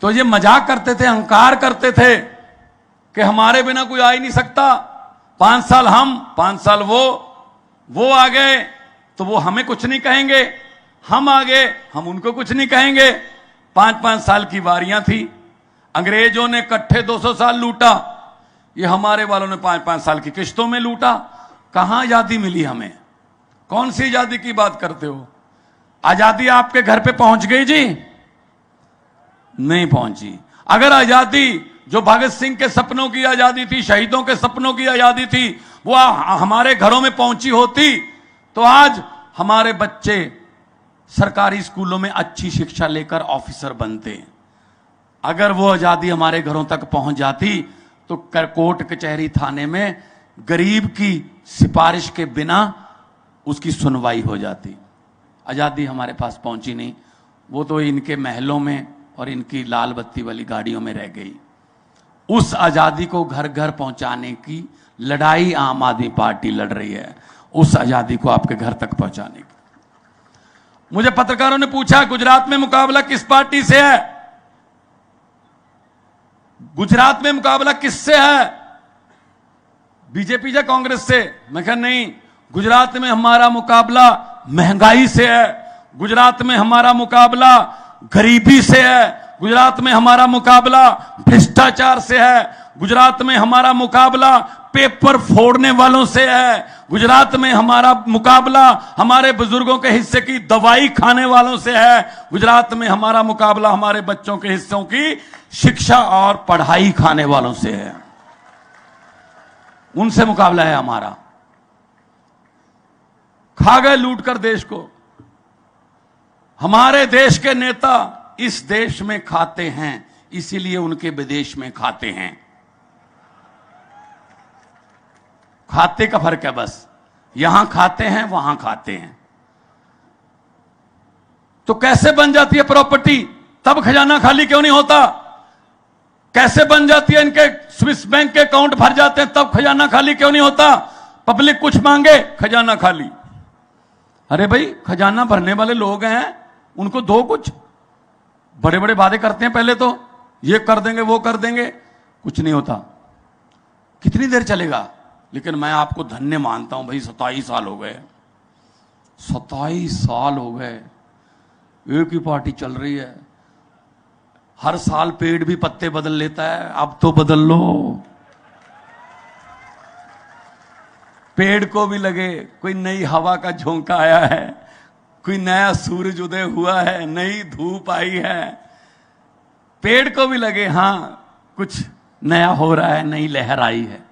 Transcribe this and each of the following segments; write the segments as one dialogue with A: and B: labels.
A: तो ये मजाक करते थे, अहंकार करते थे कि हमारे बिना कोई आ ही नहीं सकता। 5 साल हम, 5 साल वो आ गए तो वो हमें कुछ नहीं कहेंगे, हम आ गए हम उनको कुछ नहीं कहेंगे। 5-5 साल की बारियां थी। अंग्रेजों ने इकट्ठे 200 साल लूटा, ये हमारे वालों ने 5-5 साल की किश्तों में लूटा। कहां आजादी मिली हमें? कौन सी आजादी की बात करते हो? आजादी आपके घर पे पहुंच गई जी? नहीं पहुंची। अगर आजादी जो भगत सिंह के सपनों की आजादी थी, शहीदों के सपनों की आजादी थी, वो हमारे घरों में पहुंची होती तो आज हमारे बच्चे सरकारी स्कूलों में अच्छी शिक्षा लेकर ऑफिसर बनते। अगर वो आजादी हमारे घरों तक पहुंच जाती तो कोर्ट कचहरी थाने में गरीब की सिफारिश के बिना उसकी सुनवाई हो जाती। आजादी हमारे पास पहुंची नहीं, वो तो इनके महलों में और इनकी लाल बत्ती वाली गाड़ियों में रह गई। उस आजादी को घर घर पहुंचाने की लड़ाई आम आदमी पार्टी लड़ रही है, उस आजादी को आपके घर तक पहुंचाने की। मुझे पत्रकारों ने पूछा गुजरात में मुकाबला किस पार्टी से है? गुजरात में मुकाबला किससे है? बीजेपी या कांग्रेस से? मैं कहा नहीं, गुजरात में हमारा मुकाबला महंगाई से है, गुजरात में हमारा मुकाबला गरीबी से है, गुजरात में हमारा मुकाबला भ्रष्टाचार से है, गुजरात में हमारा मुकाबला पेपर फोड़ने वालों से है, गुजरात में हमारा मुकाबला हमारे बुजुर्गों के हिस्से की दवाई खाने वालों से है, गुजरात में हमारा मुकाबला हमारे बच्चों के हिस्सों की शिक्षा और पढ़ाई खाने वालों से है। उनसे मुकाबला है हमारा। खा गए लूट कर देश को। हमारे देश के नेता इस देश में खाते हैं, इसीलिए उनके विदेश में खाते हैं। खाते का फर्क है बस, यहां खाते हैं वहां खाते हैं। तो कैसे बन जाती है प्रॉपर्टी? तब खजाना खाली क्यों नहीं होता? कैसे बन जाती है इनके स्विस बैंक के अकाउंट भर जाते हैं, तब खजाना खाली क्यों नहीं होता? पब्लिक कुछ मांगे, खजाना खाली। अरे भाई, खजाना भरने वाले लोग हैं, उनको दो कुछ। बड़े बड़े वादे करते हैं, पहले तो ये कर देंगे वो कर देंगे, कुछ नहीं होता। कितनी देर चलेगा? लेकिन मैं आपको धन्य मानता हूं भाई, 27 साल हो गए, 27 साल हो गए एक ही पार्टी चल रही है। हर साल पेड़ भी पत्ते बदल लेता है, अब तो बदल लो। पेड़ को भी लगे कोई नई हवा का झोंका आया है, कोई नया सूरज उदय हुआ है, नई धूप आई है। पेड़ को भी लगे हां कुछ नया हो रहा है, नई लहर आई है।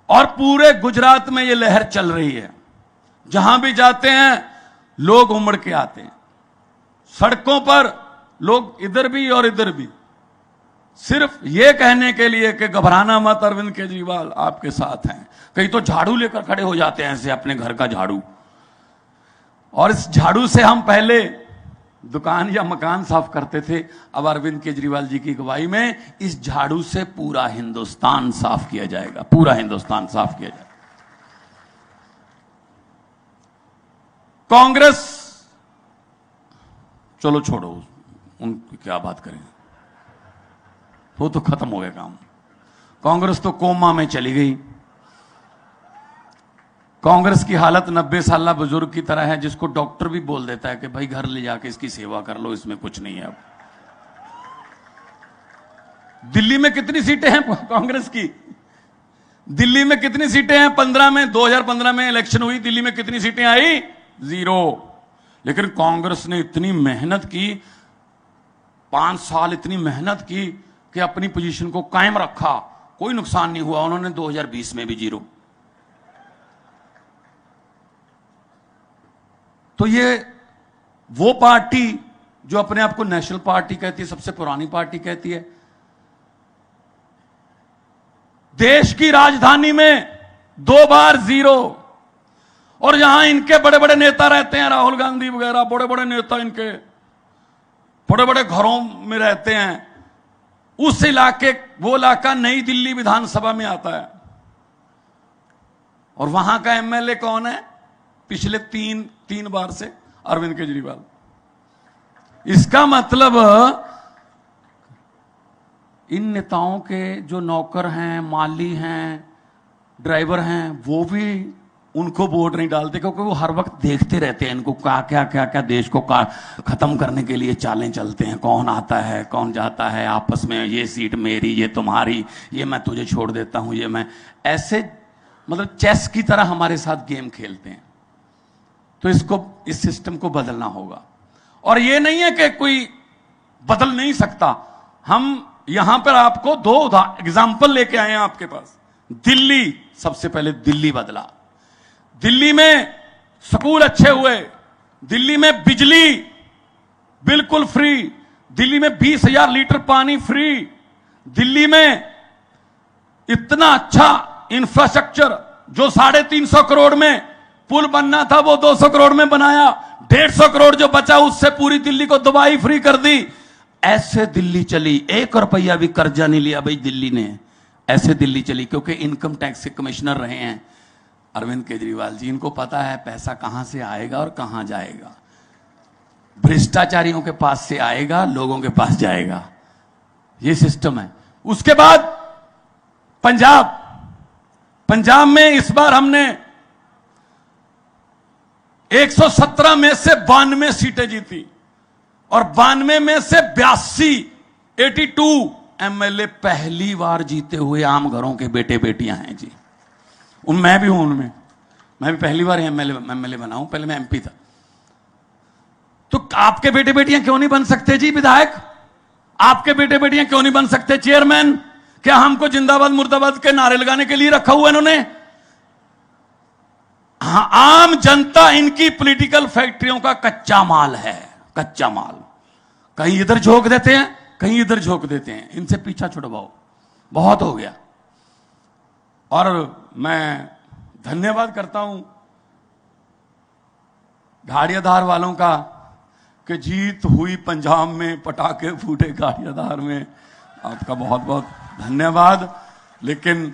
A: और पूरे गुजरात में ये लहर चल रही है। जहां भी जाते हैं लोग उमड़ के आते हैं। सड़कों पर लोग इधर भी और इधर भी, सिर्फ ये कहने के लिए कि घबराना मत, अरविंद केजरीवाल आपके साथ हैं। कहीं तो झाड़ू लेकर खड़े हो जाते हैं ऐसे, अपने घर का झाड़ू। और इस झाड़ू से हम पहले दुकान या मकान साफ करते थे, अब अरविंद केजरीवाल जी की अगुवाई में इस झाड़ू से पूरा हिंदुस्तान साफ किया जाएगा, पूरा हिंदुस्तान साफ किया जाएगा। कांग्रेस चलो छोड़ो, उनकी क्या बात करें, वो तो खत्म हो गया काम। कांग्रेस तो कोमा में चली गई। कांग्रेस की हालत 90 साल बुजुर्ग की तरह है, जिसको डॉक्टर भी बोल देता है कि भाई घर ले जाके इसकी सेवा कर लो, इसमें कुछ नहीं है। अब दिल्ली में कितनी सीटें हैं कांग्रेस की? दिल्ली में कितनी सीटें हैं? 15 में, 2015 में इलेक्शन हुई, दिल्ली में कितनी सीटें आई? 0। लेकिन कांग्रेस ने इतनी मेहनत की, 5 साल इतनी मेहनत की कि अपनी पोजीशन को कायम रखा, कोई नुकसान नहीं हुआ। उन्होंने 2020 में भी 0। तो ये वो पार्टी जो अपने आप को नेशनल पार्टी कहती है, सबसे पुरानी पार्टी कहती है, देश की राजधानी में 2 बार 0। और यहां इनके बड़े बड़े नेता रहते हैं, राहुल गांधी वगैरह, बड़े बड़े नेता इनके बड़े बड़े घरों में रहते हैं। उस इलाके, वो इलाका नई दिल्ली विधानसभा में आता है। और वहां का एमएलए कौन है? पिछले तीन बार से अरविंद केजरीवाल। इसका मतलब इन नेताओं के जो नौकर हैं, माली हैं, ड्राइवर हैं, वो भी उनको वोट नहीं डालते, क्योंकि वो हर वक्त देखते रहते हैं इनको क्या देश को खत्म करने के लिए चालें चलते हैं, कौन आता है कौन जाता है, आपस में ये सीट मेरी, ये तुम्हारी, ये मैं तुझे छोड़ देता हूं, ये मैं, ऐसे मतलब चेस की तरह हमारे साथ गेम खेलते हैं। तो इस सिस्टम को बदलना होगा। और ये नहीं है कि कोई बदल नहीं सकता। हम यहां पर आपको दो एग्जाम्पल लेके आए हैं आपके पास। दिल्ली, सबसे पहले दिल्ली बदला। दिल्ली में स्कूल अच्छे हुए, दिल्ली में बिजली बिल्कुल फ्री, दिल्ली में 20,000 लीटर पानी फ्री, दिल्ली में इतना अच्छा इंफ्रास्ट्रक्चर, जो 350 करोड़ में पुल बनना था वो 200 करोड़ में बनाया, 150 करोड़ जो बचा उससे पूरी दिल्ली को दवाई फ्री कर दी। ऐसे दिल्ली चली, 1 रुपया भी कर्जा नहीं लिया भाई दिल्ली ने, ऐसे दिल्ली चली, क्योंकि इनकम टैक्स के कमिश्नर रहे हैं अरविंद केजरीवाल जी। इनको पता है पैसा कहां से आएगा और कहां जाएगा। भ्रष्टाचारियों के पास से आएगा, लोगों के पास जाएगा, ये सिस्टम है। उसके बाद पंजाब में इस बार हमने 117 में से 92 सीटें जीती, और 92 में से 82 एमएलए पहली बार जीते हुए आम घरों के बेटे बेटियां हैं जी। मैं भी हूं उनमें, मैं भी पहली बार एमएलए बना हूं, पहले मैं एमपी था। तो आपके बेटे बेटियां क्यों नहीं बन सकते जी विधायक? आपके बेटे बेटियां क्यों नहीं बन सकते चेयरमैन? क्या हमको जिंदाबाद मुर्दाबाद के नारे लगाने के लिए रखा हुआ इन्होंने? हाँ, आम जनता इनकी पॉलिटिकल फैक्ट्रियों का कच्चा माल है, कच्चा माल। कहीं इधर झोंक देते हैं, कहीं इधर झोंक देते हैं। इनसे पीछा छुड़वाओ, बहुत हो गया। और मैं धन्यवाद करता हूं गाड़ियाधार वालों का कि जीत हुई पंजाब में, पटाखे फूटे गाड़ियाधार में, आपका बहुत बहुत धन्यवाद। लेकिन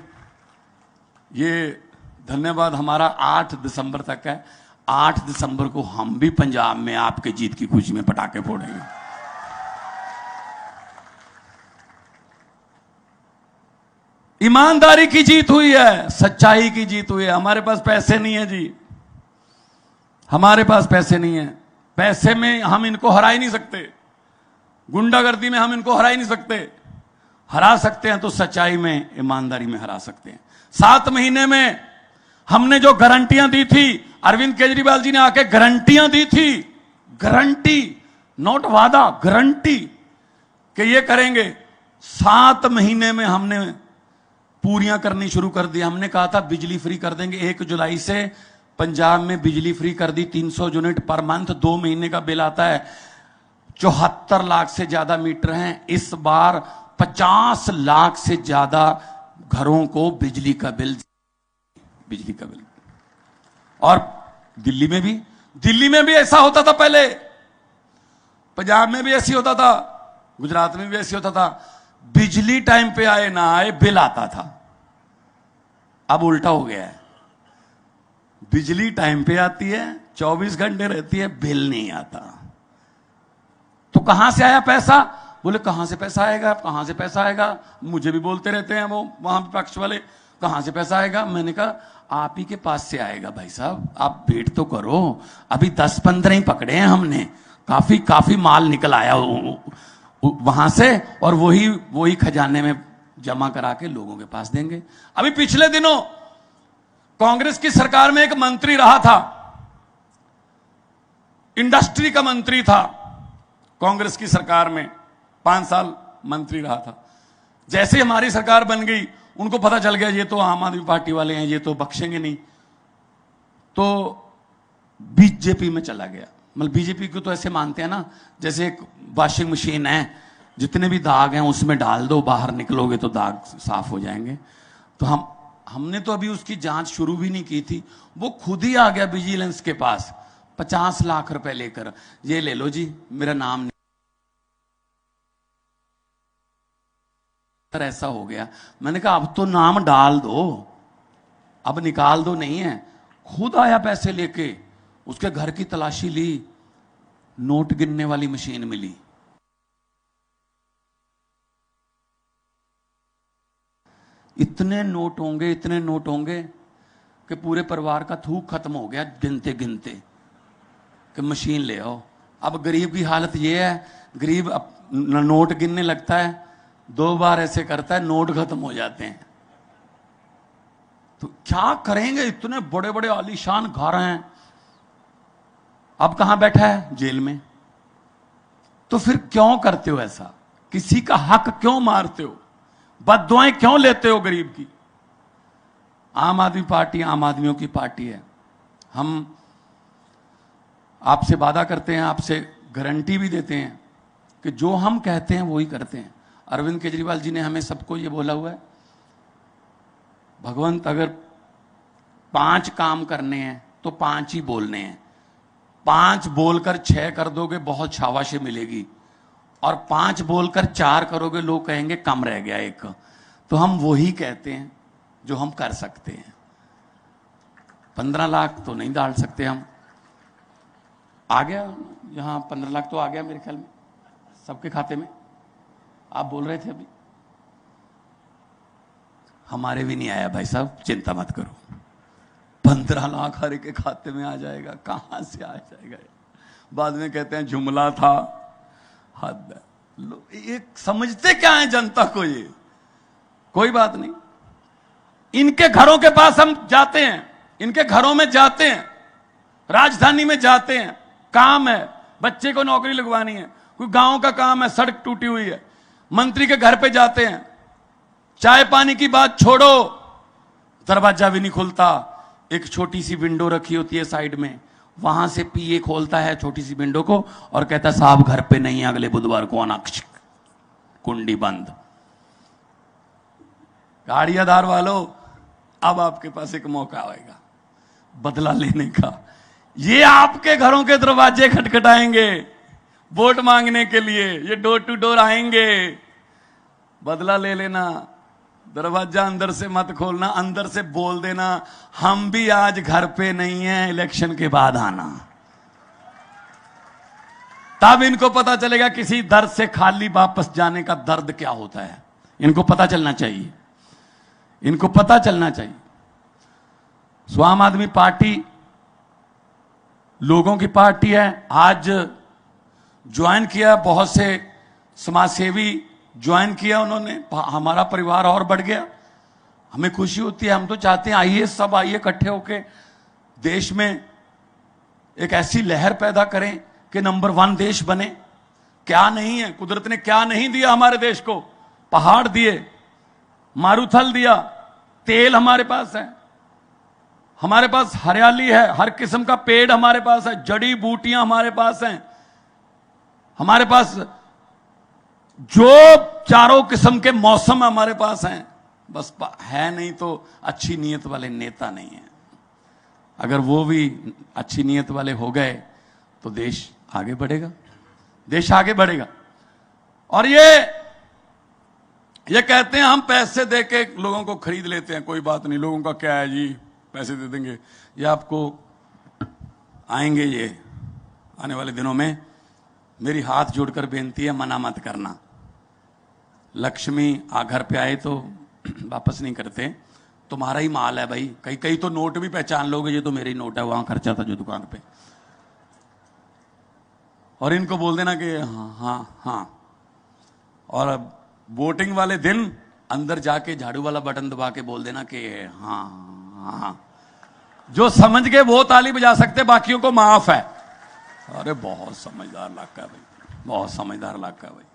A: ये धन्यवाद हमारा 8 दिसंबर तक है। 8 दिसंबर को हम भी पंजाब में आपके जीत की खुशी में पटाखे फोड़ेंगे। ईमानदारी की जीत हुई है, सच्चाई की जीत हुई है। हमारे पास पैसे नहीं है जी, हमारे पास पैसे नहीं है। पैसे में हम इनको हरा ही नहीं सकते, गुंडागर्दी में हम इनको हरा ही नहीं सकते। हरा सकते हैं तो सच्चाई में, ईमानदारी में हरा सकते हैं। 7 महीने में हमने जो गारंटियां दी थी, अरविंद केजरीवाल जी ने आके गारंटियां दी थी, गारंटी, नोट वादा, गारंटी कि ये करेंगे। 7 महीने में हमने पूरियां करनी शुरू कर दी। हमने कहा था बिजली फ्री कर देंगे, 1 जुलाई से पंजाब में बिजली फ्री कर दी, 300 यूनिट पर मंथ। 2 महीने का बिल आता है, 74 लाख से ज्यादा मीटर हैं। इस बार 50 लाख से ज्यादा घरों को बिजली का बिल। और दिल्ली में भी ऐसा होता था पहले, पंजाब में भी ऐसी होता था, गुजरात में भी ऐसी होता था। बिजली टाइम पे आए ना आए बिल आता था। अब उल्टा हो गया है, बिजली टाइम पे आती है, 24 घंटे रहती है, बिल नहीं आता। तो कहां से आया पैसा? बोले कहां से पैसा आएगा, कहां से पैसा आएगा? मुझे भी बोलते रहते हैं वो वहां विपक्ष वाले, कहां से पैसा आएगा? मैंने कहा आप ही के पास से आएगा भाई साहब, आप वेट तो करो। अभी 10-15 ही पकड़े हैं हमने, काफी माल निकल आया वहां से, और वही खजाने में जमा करा के लोगों के पास देंगे। अभी पिछले दिनों कांग्रेस की सरकार में एक मंत्री रहा था, इंडस्ट्री का मंत्री था कांग्रेस की सरकार में, 5 साल मंत्री रहा था। जैसे हमारी सरकार बन गई, उनको पता चल गया ये तो आम आदमी पार्टी वाले हैं, ये तो बख्शेंगे नहीं, तो बीजेपी में चला गया। मतलब बीजेपी को तो ऐसे मानते हैं ना, जैसे एक वॉशिंग मशीन है, जितने भी दाग हैं उसमें डाल दो, बाहर निकलोगे तो दाग साफ हो जाएंगे। तो हमने तो अभी उसकी जांच शुरू भी नहीं की थी, वो खुद ही आ गया विजिलेंस के पास 50 लाख रुपए लेकर, ये ले लो जी, मेरा नाम नहीं। ऐसा हो गया। मैंने कहा अब तो नाम डाल दो, अब निकाल दो, नहीं है। खुद आया पैसे लेके, उसके घर की तलाशी ली, नोट गिनने वाली मशीन मिली। इतने नोट होंगे, इतने नोट होंगे कि पूरे परिवार का थूक खत्म हो गया गिनते गिनते कि मशीन ले आओ। अब गरीब की हालत ये है, गरीब नोट गिनने लगता है, 2 बार ऐसे करता है, नोट खत्म हो जाते हैं। तो क्या करेंगे? इतने बड़े बड़े आलीशान घर हैं, अब कहां बैठा है? जेल में। तो फिर क्यों करते हो ऐसा? किसी का हक क्यों मारते हो? बद्दुआएं क्यों लेते हो गरीब की? आम आदमी पार्टी आम आदमियों की पार्टी है। हम आपसे वादा करते हैं, आपसे गारंटी भी देते हैं कि जो हम कहते हैं वो ही करते हैं। अरविंद केजरीवाल जी ने हमें सबको ये बोला हुआ है, भगवंत अगर 5 काम करने हैं तो 5 ही बोलने हैं, 5 बोलकर 6 कर दोगे बहुत शाबाशी मिलेगी, और 5 बोलकर 4 करोगे लोग कहेंगे कम रह गया एक। तो हम वही कहते हैं जो हम कर सकते हैं। 15 लाख तो नहीं डाल सकते हम। आ गया यहां 15 लाख तो आ गया मेरे ख्याल में सबके खाते में। आप बोल रहे थे अभी, हमारे भी नहीं आया भाई साहब, चिंता मत करो। 15 लाख हर एक के खाते में आ जाएगा, कहां से आ जाएगा? बाद में कहते हैं जुमला था। हद है। ये समझते क्या है जनता को? ये कोई बात नहीं। इनके घरों के पास हम जाते हैं, इनके घरों में जाते हैं, राजधानी में जाते हैं, काम है, बच्चे को नौकरी लगवानी है, कोई गांव का काम है, सड़क टूटी हुई है, मंत्री के घर पे जाते हैं, चाय पानी की बात छोड़ो, दरवाजा भी नहीं खुलता, एक छोटी सी विंडो रखी होती है साइड में, वहां से पीए खोलता है छोटी सी विंडो को और कहता है साहब घर पे नहीं, अगले बुधवार को आना। कुंडी बंद। गाड़ियादार वालों, अब आपके पास एक मौका आएगा बदला लेने का। ये आपके घरों के दरवाजे खटखटाएंगे वोट मांगने के लिए, ये डोर टू डोर आएंगे। बदला ले लेना, दरवाजा अंदर से मत खोलना, अंदर से बोल देना हम भी आज घर पे नहीं है, इलेक्शन के बाद आना। तब इनको पता चलेगा किसी दर्द से खाली वापस जाने का दर्द क्या होता है। इनको पता चलना चाहिए, इनको पता चलना चाहिए। आम आदमी पार्टी लोगों की पार्टी है। आज ज्वाइन किया, बहुत से समाजसेवी ज्वाइन किया उन्होंने, हमारा परिवार और बढ़ गया। हमें खुशी होती है, हम तो चाहते हैं आइए सब आइए इकट्ठे होके देश में एक ऐसी लहर पैदा करें कि नंबर 1 देश बने। क्या नहीं है, कुदरत ने क्या नहीं दिया हमारे देश को? पहाड़ दिए, मारूथल दिया, तेल हमारे पास है, हमारे पास हरियाली है, हर किस्म का पेड़ हमारे पास है, जड़ी बूटियां हमारे पास हैं, हमारे पास जो चारों किस्म के मौसम हमारे पास हैं। बस है नहीं तो अच्छी नीयत वाले नेता नहीं है। अगर वो भी अच्छी नीयत वाले हो गए तो देश आगे बढ़ेगा, देश आगे बढ़ेगा। और ये कहते हैं हम पैसे देके लोगों को खरीद लेते हैं। कोई बात नहीं, लोगों का क्या है जी, पैसे दे देंगे। ये आपको आएंगे, ये आने वाले दिनों में। मेरी हाथ जोड़कर बेनती है, मना मत करना। लक्ष्मी घर पे आए तो वापस नहीं करते, तुम्हारा ही माल है भाई। कई कई तो नोट भी पहचान लोगे, ये तो मेरे ही नोट है, वहां खर्चा था जो दुकान पे। और इनको बोल देना कि हाँ हाँ हाँ। और अब वोटिंग वाले दिन अंदर जाके झाड़ू वाला बटन दबा के बोल देना कि हाँ हाँ। जो समझ गए वो ताली बजा सकते, बाकियों को माफ है। अरे बहुत समझदार इलाका है भाई, बहुत समझदार इलाका है भाई।